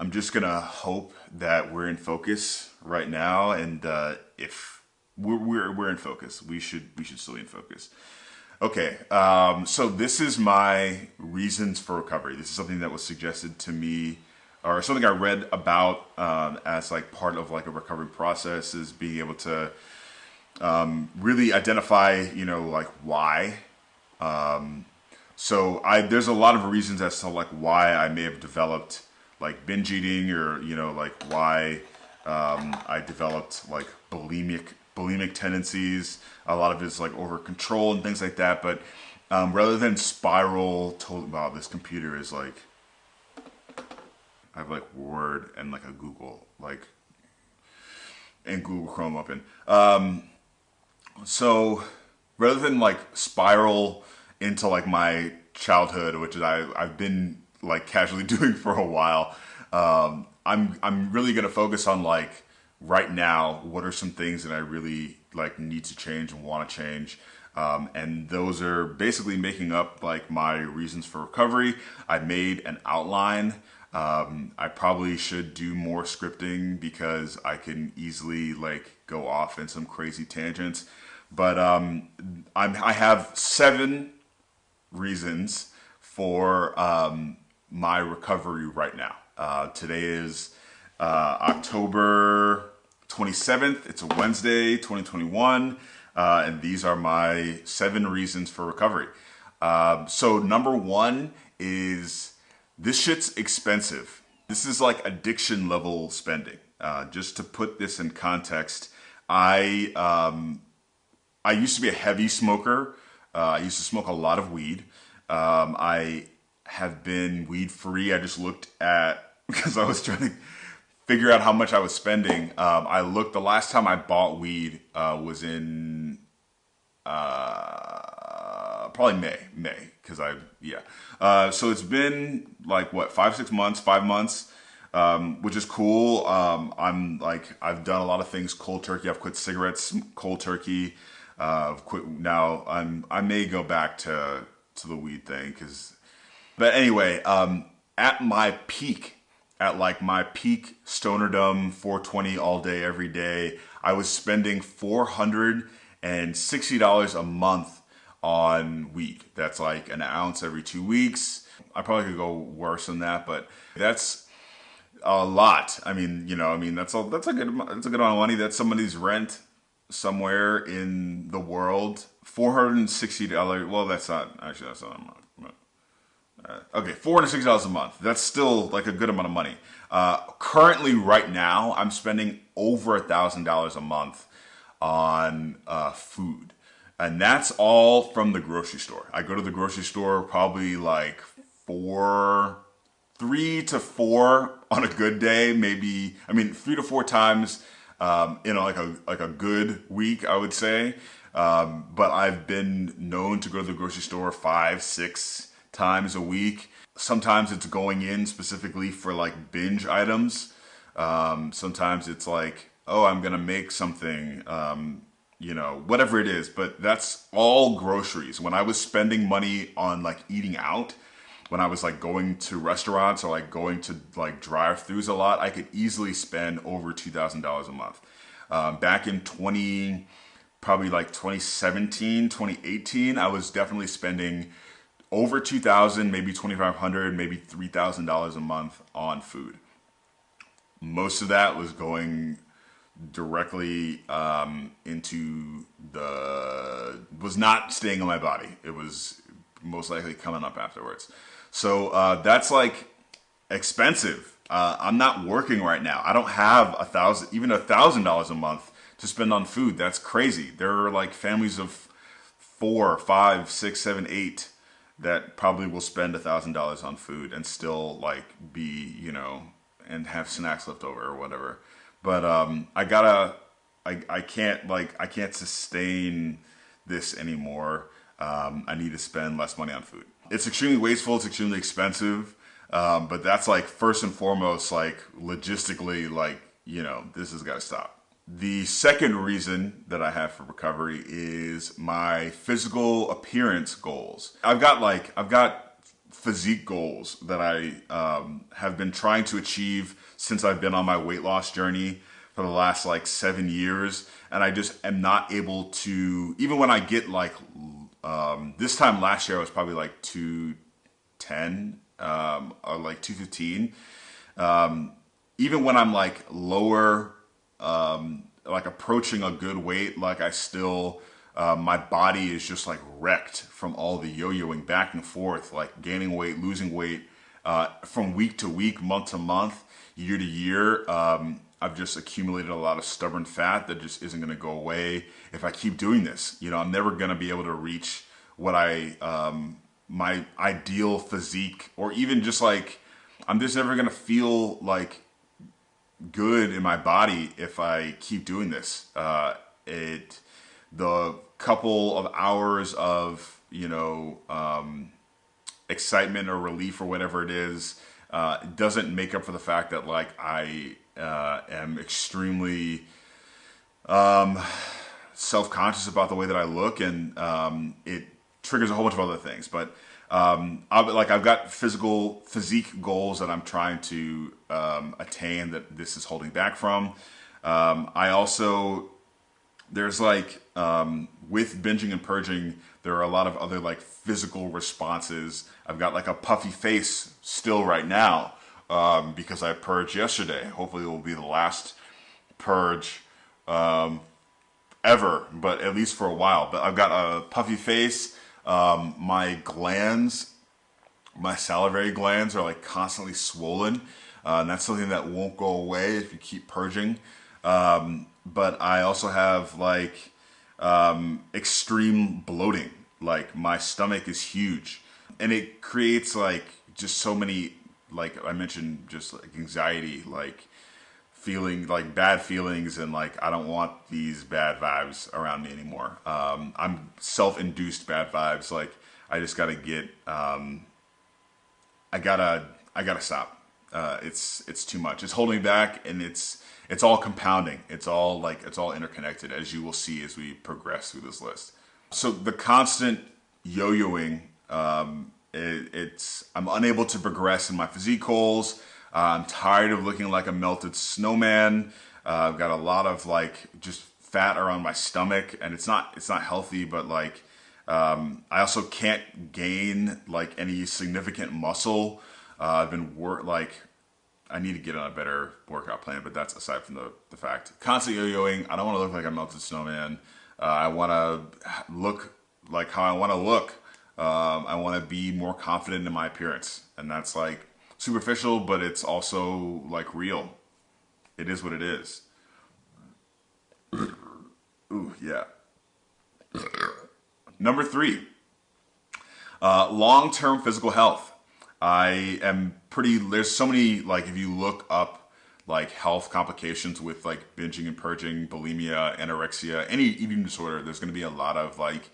I'm just gonna hope that we're in focus right now, and if we're in focus, we should still be in focus. Okay, so this is my reasons for recovery. This is something that was suggested to me, or something I read about as like part of like a recovery process, is being able to really identify, like why. So there's a lot of reasons as to like why I may have developed like binge eating, or like why I developed like bulimic tendencies. A lot of it's like over control and things like that. But rather than spiral, wow, this computer is like, I have like Word and like a Google, like, and Google Chrome open. So rather than like spiral into like my childhood, which is I've been like casually doing for a while, I'm really gonna focus on like right now, what are some things that I really like need to change and want to change. And those are basically making up like my reasons for recovery. I made an outline. I probably should do more scripting because I can easily like go off in some crazy tangents. But I have 7 reasons for my recovery right now. Today is October 27th. It's a Wednesday, 2021. And these are my 7 reasons for recovery. So number 1 is, this shit's expensive. This is like addiction level spending. Just to put this in context, I used to be a heavy smoker. I used to smoke a lot of weed. I have been weed free. I just looked at, because I was trying to figure out how much I was spending. I looked, the last time I bought weed was in probably May, because so it's been like what, 5 months, 5 months, which is cool. I've done a lot of things cold turkey. I've quit cigarettes cold turkey. I've quit now. I may go back to the weed thing, but anyway, at my peak, at like my peak stonerdom, 420 all day every day, I was spending $460 a month on weed. That's like an ounce every 2 weeks. I probably could go worse than that, but that's a lot. I mean, that's a good amount of money. That's somebody's rent somewhere in the world. $460. Well, that's not a month. Okay, $460 a month. That's still like a good amount of money. Currently, right now, I'm spending over $1,000 a month on food. And that's all from the grocery store. I go to the grocery store probably like 3 to 4 on a good day, maybe. 3 to 4 times, like a good week, I would say. But I've been known to go to the grocery store 5, 6 times a week. Sometimes it's going in specifically for like binge items. Sometimes it's like, oh, I'm gonna make something. Whatever it is, but that's all groceries. When I was spending money on like eating out, when I was like going to restaurants or like going to like drive-throughs a lot, I could easily spend over $2,000 a month. Back in probably like 2017, 2018, I was definitely spending over $2,000, maybe $2,500, maybe $3,000 a month on food. Most of that was going directly was not staying in my body. It was most likely coming up afterwards. So that's like expensive. I'm not working right now. I don't have $1,000 a month to spend on food. That's crazy. There are like families of 4, 5, 6, 7, 8 that probably will spend $1,000 on food and still like be, and have snacks left over or whatever. But I can't sustain this anymore. I need to spend less money on food. It's extremely wasteful. It's extremely expensive. But that's like first and foremost, like logistically, like, this has got to stop. The second reason that I have for recovery is my physical appearance goals. I've got physique goals that I have been trying to achieve since I've been on my weight loss journey for the last like 7 years. And I just am not able to, even when I get like, this time last year I was probably like 210 or like 215. Even when I'm like lower, like approaching a good weight, like I still, my body is just like wrecked from all the yo-yoing back and forth, like gaining weight, losing weight, from week to week, month to month, year to year. I've just accumulated a lot of stubborn fat that just isn't going to go away if I keep doing this. You know, I'm never going to be able to reach what my ideal physique, or even just like, I'm just never going to feel like good in my body if I keep doing this. The couple of hours of, excitement or relief or whatever it is, doesn't make up for the fact that like I am extremely self-conscious about the way that I look, and it triggers a whole bunch of other things. But I've got physique goals that I'm trying to attain that this is holding back from. I also, there's like, with binging and purging, there are a lot of other like physical responses. I've got like a puffy face still right now, because I purged yesterday. Hopefully it will be the last purge ever, but at least for a while. But I've got a puffy face. My glands, my salivary glands are like constantly swollen. And that's something that won't go away if you keep purging. But I also have like extreme bloating. Like my stomach is huge, and it creates like just so many, like I mentioned, just like anxiety, like feeling like bad feelings, and like I don't want these bad vibes around me anymore. I'm self-induced bad vibes. Like I just gotta get, I gotta stop. It's too much. It's holding me back, and it's all compounding. It's all interconnected, as you will see as we progress through this list. So the constant yo-yoing, I'm unable to progress in my physique goals. I'm tired of looking like a melted snowman. I've got a lot of like just fat around my stomach, and it's not healthy. But like, I also can't gain like any significant muscle. I've been I need to get on a better workout plan, but that's aside from the fact. Constant yo-yoing. I don't want to look like a melted snowman. I want to look like how I want to look. I want to be more confident in my appearance, and that's like superficial, but it's also like real. It is what it is. Ooh, yeah. Number 3, long-term physical health. There's so many, like if you look up like health complications with like binging and purging, bulimia, anorexia, any eating disorder, there's going to be a lot of like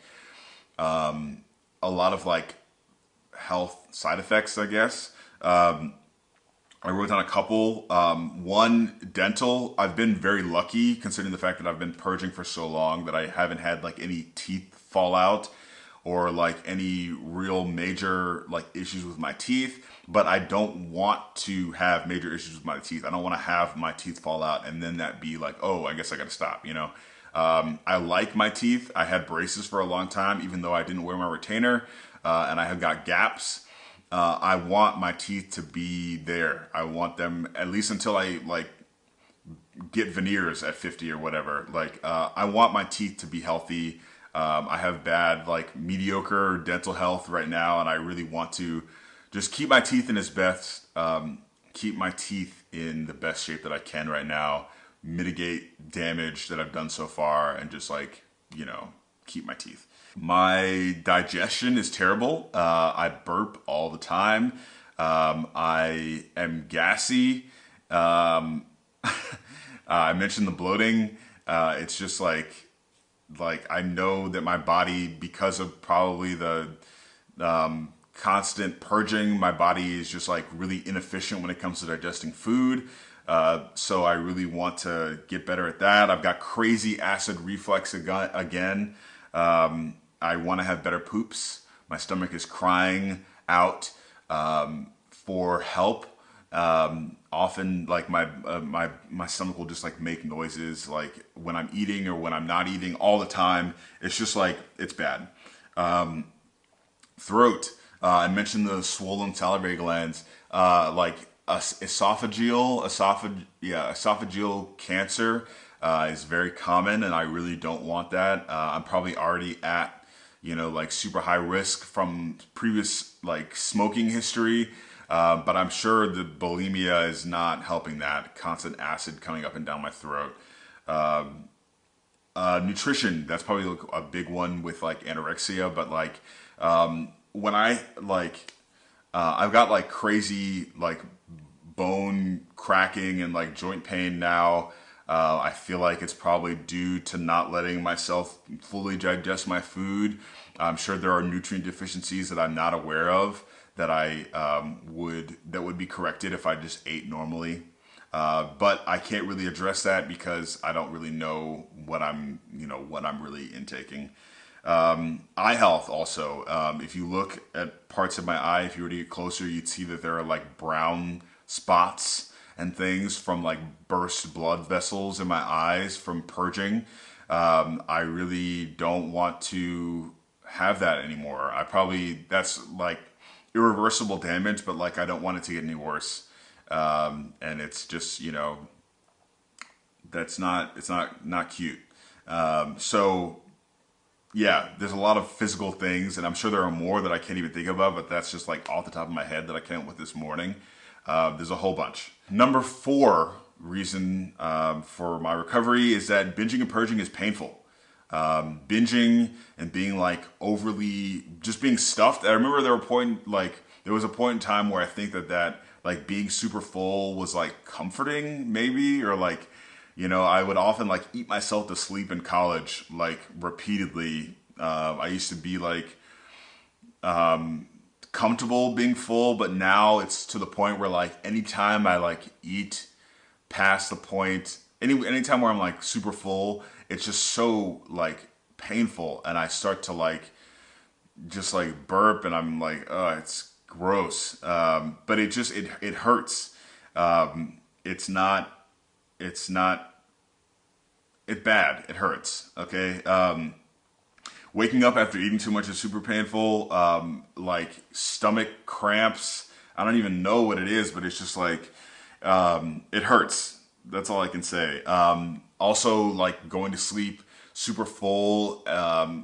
health side effects, I guess. I wrote down a couple. One, dental. I've been very lucky considering the fact that I've been purging for so long that I haven't had like any teeth fall out or like any real major like issues with my teeth. But I don't want to have major issues with my teeth. I don't want to have my teeth fall out and then that be like, oh, I guess I got to stop, I like my teeth. I had braces for a long time, even though I didn't wear my retainer, and I have got gaps. I want my teeth to be there. I want them at least until I like get veneers at 50 or whatever. Like, I want my teeth to be healthy. I have bad, like mediocre dental health right now, and I really want to just keep my teeth in its best, keep my teeth in the best shape that I can right now, mitigate damage that I've done so far, and just like, keep my teeth. My digestion is terrible. I burp all the time. I am gassy. I mentioned the bloating. It's just like I know that my body, because of probably the constant purging, my body is just like really inefficient when it comes to digesting food. So I really want to get better at that. I've got crazy acid reflux again. I want to have better poops. My stomach is crying out. for help. Often like my stomach will just like make noises like when I'm eating or when I'm not eating all the time. It's just like, it's bad. Throat. I mentioned the swollen salivary glands, like esophageal cancer is very common, and I really don't want that. I'm probably already at, like super high risk from previous like smoking history, but I'm sure the bulimia is not helping that. Constant acid coming up and down my throat. Nutrition, that's probably like a big one with like anorexia, but like when I like I've got like crazy like bone cracking and like joint pain now. I feel like it's probably due to not letting myself fully digest my food. I'm sure there are nutrient deficiencies that I'm not aware of that that would be corrected if I just ate normally. But I can't really address that because I don't really know what I'm really intaking. Eye health also. If you look at parts of my eye, if you were to get closer, you'd see that there are like brown spots and things from like burst blood vessels in my eyes from purging. I really don't want to have that anymore. That's like irreversible damage, but like I don't want it to get any worse. And it's just, it's not cute. So yeah, there's a lot of physical things, and I'm sure there are more that I can't even think about, but that's just like off the top of my head that I came up with this morning. There's a whole bunch. Number 4 reason for my recovery is that binging and purging is painful. Binging and being like overly, just being stuffed. I remember there was a point in time where I think that like being super full was like comforting maybe, or like, I would often like eat myself to sleep in college, like repeatedly. I used to be like comfortable being full, but now it's to the point where like anytime I like eat past the point, anytime where I'm like super full, it's just so like painful, and I start to like just like burp, and I'm like, oh, it's gross. But it hurts. It's bad. It hurts. Okay. Waking up after eating too much is super painful. Like stomach cramps. I don't even know what it is, but it's just like, it hurts. That's all I can say. Also, like going to sleep super full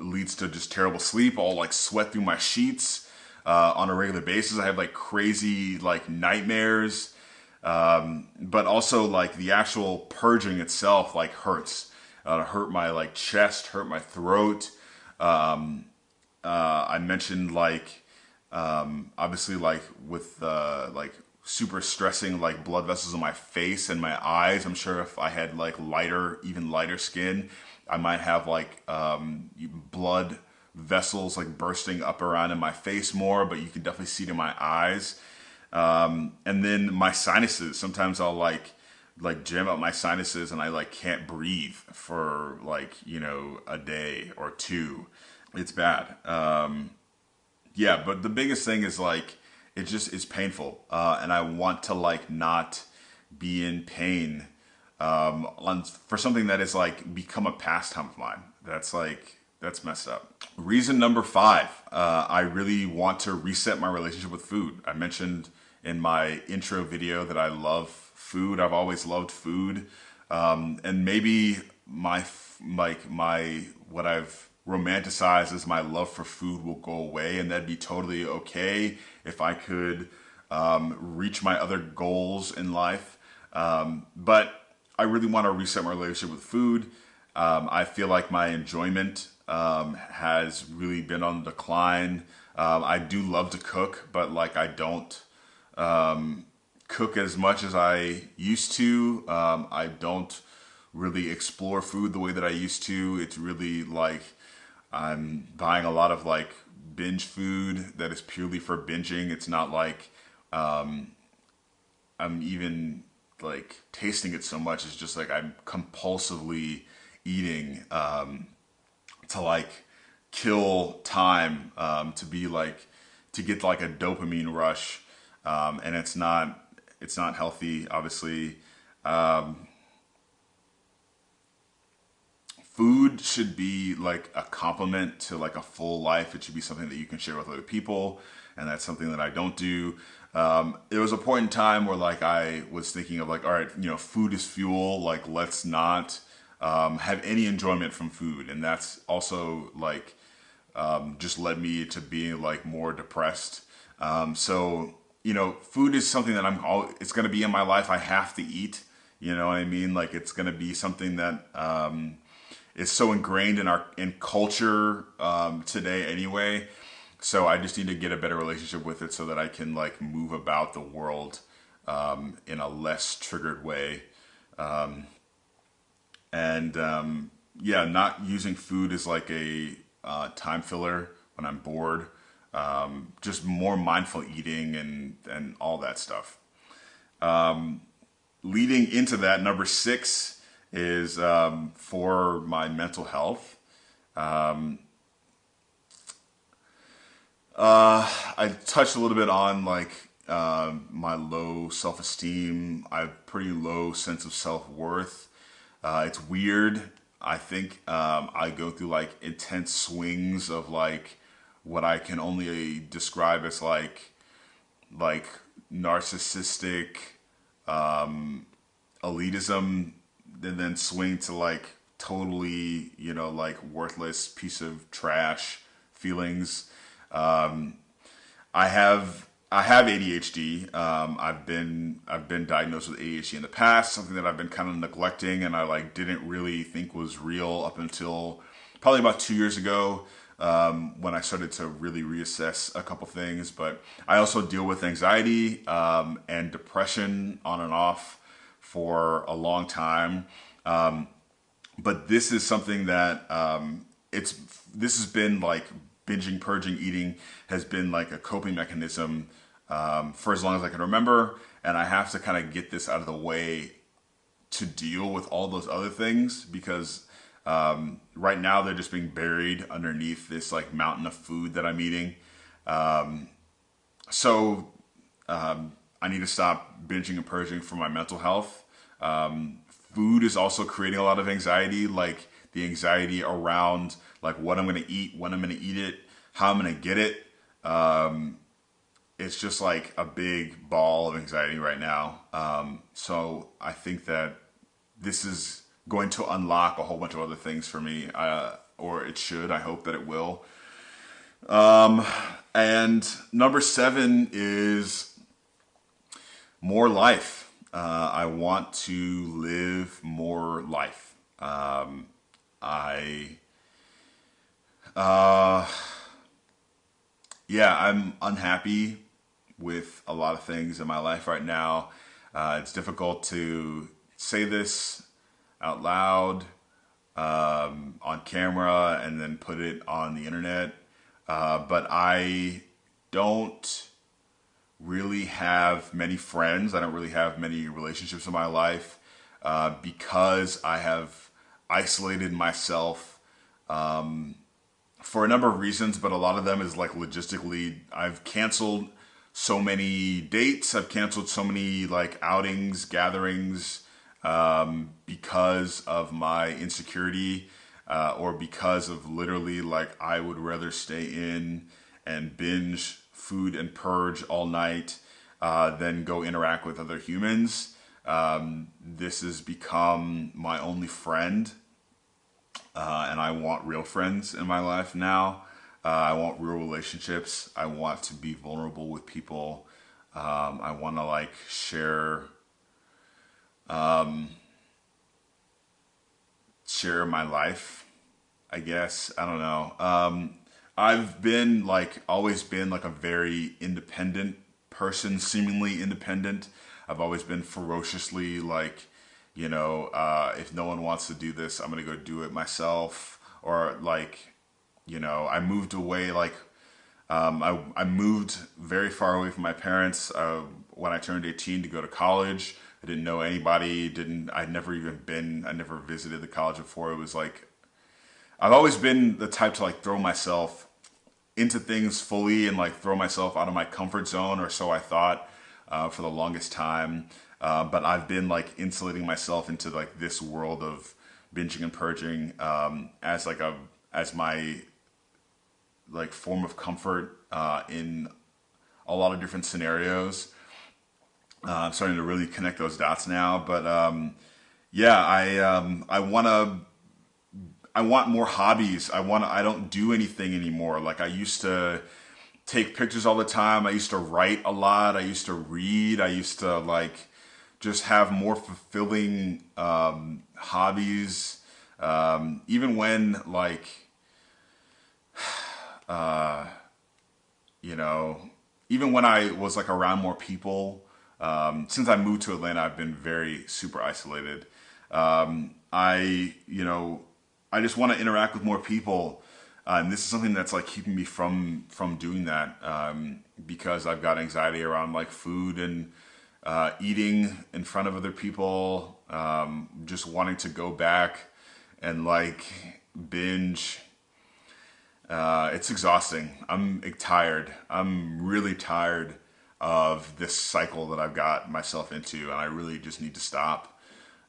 leads to just terrible sleep. I'll like sweat through my sheets on a regular basis. I have like crazy like nightmares. But also like the actual purging itself like hurts. Hurt my like chest, hurt my throat. I mentioned like obviously like with like super stressing like blood vessels in my face and my eyes. I'm sure if I had like even lighter skin, I might have like blood vessels like bursting up around in my face more, but you can definitely see it in my eyes. And then my sinuses, sometimes I'll like jam up my sinuses and I like can't breathe for like, a day or two. It's bad. Yeah, but the biggest thing is like, it's painful. And I want to like not be in pain, for something that is like become a pastime of mine. That's messed up. Reason number 5, I really want to reset my relationship with food. I mentioned in my intro video that I love food. I've always loved food. And maybe what I've romanticized as my love for food will go away, and that'd be totally okay if I could reach my other goals in life. But I really want to reset my relationship with food. I feel like my enjoyment has really been on the decline. I do love to cook, but like I don't cook as much as I used to. I don't really explore food the way that I used to. It's really like I'm buying a lot of like binge food that is purely for binging. It's not like I'm even like tasting it so much. It's just like I'm compulsively eating to like kill time, to get like a dopamine rush, and it's not healthy. Obviously, food should be like a complement to like a full life. It should be something that you can share with other people, and that's something that I don't do. There was a point in time where like I was thinking of like, all right, food is fuel. Like, let's not have any enjoyment from food, and that's also like just led me to being like more depressed. So food is something that it's going to be in my life. I have to eat. You know what I mean? Like, it's going to be something that is so ingrained in culture today anyway. So I just need to get a better relationship with it so that I can like move about the world in a less triggered way. And yeah, not using food as like a time filler when I'm bored. Just more mindful eating and all that stuff. Leading into that, number 6 is for my mental health. I touched a little bit on like my low self-esteem. I have pretty low sense of self-worth. It's weird. I think I go through like intense swings of like what I can only describe as like narcissistic elitism, and then swing to like totally like worthless piece of trash feelings. I have ADHD. I've been diagnosed with ADHD in the past, something that I've been kind of neglecting, and I like didn't really think was real up until probably about 2 years ago, when I started to really reassess a couple things. But I also deal with anxiety and depression on and off for a long time. But this is something that this has been like binging, purging, eating has been like a coping mechanism for as long as I can remember. And I have to kind of get this out of the way to deal with all those other things, because right now they're just being buried underneath this like mountain of food that I'm eating. So I need to stop binging and purging for my mental health. Food is also creating a lot of anxiety, like the anxiety around like what I'm going to eat, when I'm going to eat it, how I'm going to get it. It's just like a big ball of anxiety right now. So I think that this is going to unlock a whole bunch of other things for me, or it should. I hope that it will. And number 7 is more life. I want to live more life. Yeah, I'm unhappy with a lot of things in my life right now. It's difficult to say this out loud on camera and then put it on the internet. But I don't really have many friends. I don't really have many relationships in my life because I have isolated myself for a number of reasons, but a lot of them is like logistically. I've canceled so many dates. I've canceled so many like outings, gatherings because of my insecurity or because of literally like I would rather stay in and binge food and purge all night than go interact with other humans. This has become my only friend. And I want real friends in my life now. I want real relationships. I want to be vulnerable with people. I want to like share my life, I guess. I don't know. I've been like always been like a very independent person, seemingly independent. I've always been ferociously like, if no one wants to do this, I'm going to go do it myself. Or like, I moved away, like, I moved very far away from my parents when I turned 18 to go to college. I didn't know anybody, I never visited the college before. It was like, I've always been the type to like throw myself into things fully and like throw myself out of my comfort zone, or so I thought for the longest time. But I've been like insulating myself into like this world of binging and purging as my like form of comfort in a lot of different scenarios. I'm starting to really connect those dots now, but yeah, I want more hobbies. I don't do anything anymore. Like I used to take pictures all the time. I used to write a lot. I used to read. I used to like just have more fulfilling hobbies. Even when like, you know, even when I was like around more people, since I moved to Atlanta, I've been very super isolated. I just want to interact with more people. And this is something that's like keeping me from doing that, because I've got anxiety around like food and eating in front of other people, just wanting to go back and like binge. It's exhausting. I'm tired. I'm really tired of this cycle that I've got myself into, and I really just need to stop.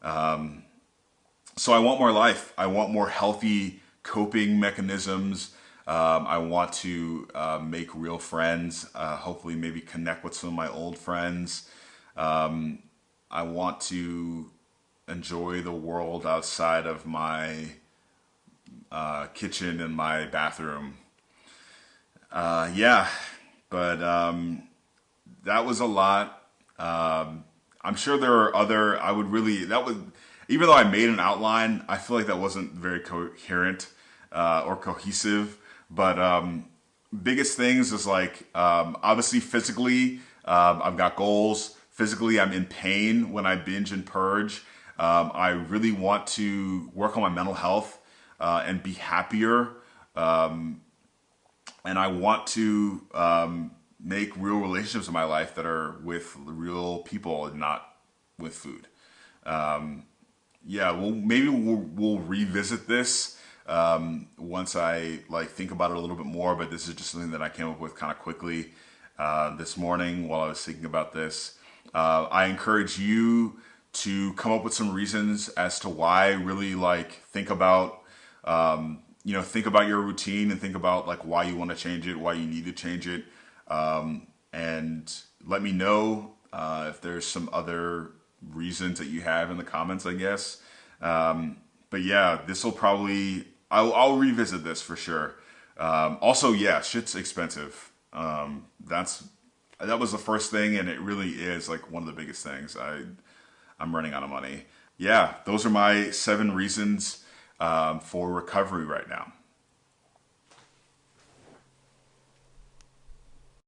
So I want more life. I want more healthy coping mechanisms. I want to make real friends, hopefully maybe connect with some of my old friends. I want to enjoy the world outside of my kitchen and my bathroom. Yeah, but that was a lot. I'm sure there are other, even though I made an outline, I feel like that wasn't very coherent or cohesive. But biggest things is like, obviously physically, I've got goals. Physically, I'm in pain when I binge and purge. I really want to work on my mental health and be happier. And I want to make real relationships in my life that are with real people and not with food. Yeah, well, maybe we'll revisit this once I like think about it a little bit more. But this is just something that I came up with kind of quickly this morning while I was thinking about this. I encourage you to come up with some reasons as to why. Really like think about think about your routine and think about like why you want to change it, why you need to change it, and let me know if there's some other reasons that you have in the comments, I guess. But yeah, this will probably, I'll revisit this for sure. Also, yeah, shit's expensive. That was the first thing, and it really is like one of the biggest things. I'm running out of money. Yeah, those are my 7 reasons for recovery right now.